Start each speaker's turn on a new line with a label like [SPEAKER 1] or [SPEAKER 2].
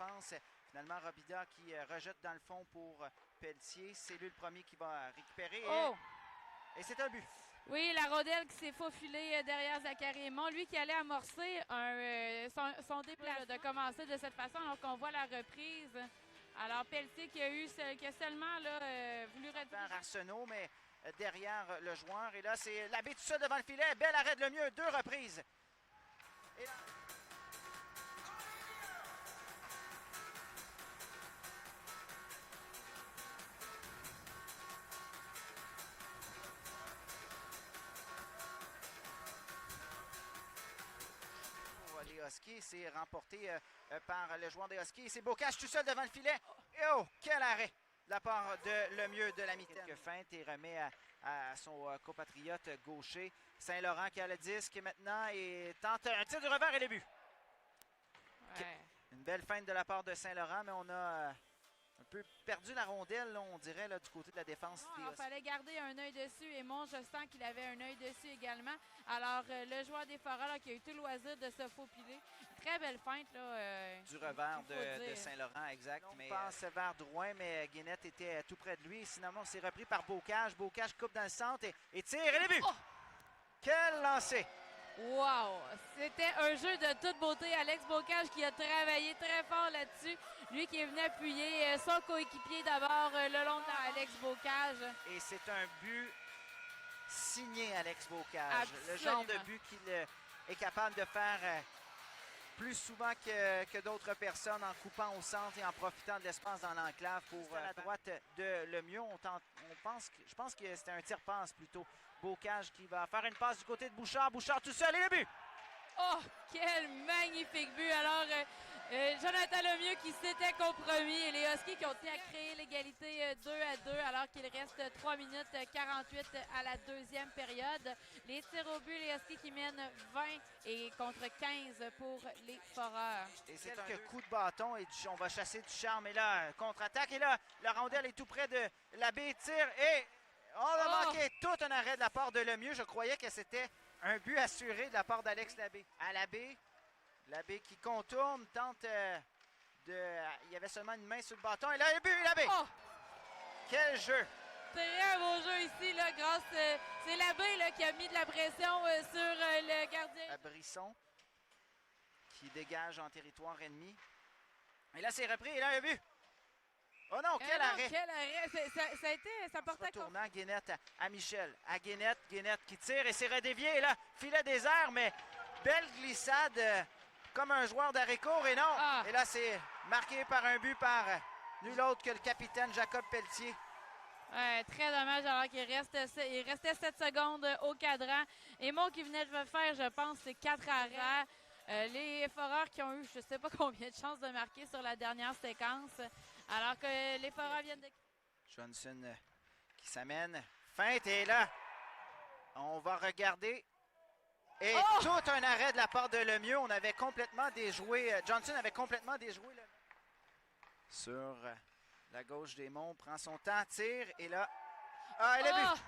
[SPEAKER 1] défense. Finalement, Robida qui rejette dans le fond pour Pelletier. C'est lui le premier qui va récupérer. Et c'est un but.
[SPEAKER 2] Oui, la rondelle qui s'est faufilée derrière Zachary Aymon. Lui qui allait amorcer son déplacement de commencer de cette façon. Donc, on voit la reprise. Alors, Pelletier qui a seulement voulu
[SPEAKER 1] réduire Arsenault, mais derrière le joueur. Et là, c'est Labbé tout seul devant le filet. Belle arrête le mieux. 2 reprises. Et là... Les Huskies, c'est remporté par le joueur des Huskies. C'est Bocage tout seul devant le filet. Et oh, quel arrêt de la part de Lemieux de la mitaine. Quelques feintes et remet à son compatriote gaucher. Saint-Laurent qui a le disque maintenant et tente un tir du revers et le but.
[SPEAKER 2] Ouais.
[SPEAKER 1] Une belle feinte de la part de Saint-Laurent, mais on a un peu perdu la rondelle, là, on dirait, là, du côté de la défense.
[SPEAKER 2] Il fallait garder un œil dessus et je sens qu'il avait un œil dessus également. Alors, le joueur des Foreurs là, qui a eu tout le loisir de se faupiler. Très belle feinte. Là,
[SPEAKER 1] du revers de Saint-Laurent, exact. On passe vers Drouin, mais Guénette était tout près de lui. Sinon, c'est repris par Bocage. Bocage coupe dans le centre et tire et le but! Oh! Quel lancer!
[SPEAKER 2] Wow! C'était un jeu de toute beauté. Alex Bocage qui a travaillé très fort là-dessus. Lui qui est venu appuyer son coéquipier d'abord le long de Alex Bocage.
[SPEAKER 1] Et c'est un but signé Alex Bocage.
[SPEAKER 2] Absolument.
[SPEAKER 1] Le genre de but qu'il est capable de faire plus souvent que d'autres personnes en coupant au centre et en profitant de l'espace dans l'enclave pour la droite de Lemieux. Je pense que c'était un tir-passe plutôt. Bocage qui va faire une passe du côté de Bouchard. Bouchard tout seul et le but!
[SPEAKER 2] Oh, quel magnifique but! Alors, Jonathan Lemieux qui s'était compromis et les Huskies qui ont tenu à créer l'égalité 2-2 alors qu'il reste 3 minutes 48 à la deuxième période. Les tirs au but, les Huskies qui mènent 20 et contre 15 pour les Foreurs.
[SPEAKER 1] Et c'est quelques coups de bâton et on va chasser du charme. Et là, contre-attaque. Et là, la rondelle est tout près de Labbé. Tire et on a manqué tout un arrêt de la part de Lemieux. Je croyais que c'était un but assuré de la part d'Alex Labbé. À Labbé. Labbé qui contourne, tente il y avait seulement une main sur le bâton. Et là, le but, Labbé! Oh! Quel jeu!
[SPEAKER 2] Très beau jeu ici, là, grâce... c'est Labbé là, qui a mis de la pression sur le gardien.
[SPEAKER 1] À Brisson, qui dégage en territoire ennemi. Et là, c'est repris. Et là, le but! Oh non, quel arrêt!
[SPEAKER 2] Quel arrêt! Ça portait comme...
[SPEAKER 1] Retournant Guénette à Michel. À Guénette qui tire et c'est redévié. Et là, filet des airs, mais belle glissade comme un joueur d'arrêt court. Et non! Et là, c'est marqué par un but par nul autre que le capitaine Jacob Pelletier.
[SPEAKER 2] Ouais, très dommage alors qu'il restait 7 secondes au cadran. Aymon qui venait de faire, je pense, 4 arrêts. Les Foreurs qui ont eu, je ne sais pas combien de chances de marquer sur la dernière séquence. Alors que les Foreurs viennent de...
[SPEAKER 1] Johnson qui s'amène. Feinte et là, on va regarder. Et tout un arrêt de la part de Lemieux. On avait complètement déjoué. Johnson avait complètement déjoué. Sur la gauche d'Aymon, prend son temps, tire et là... Ah, et le but!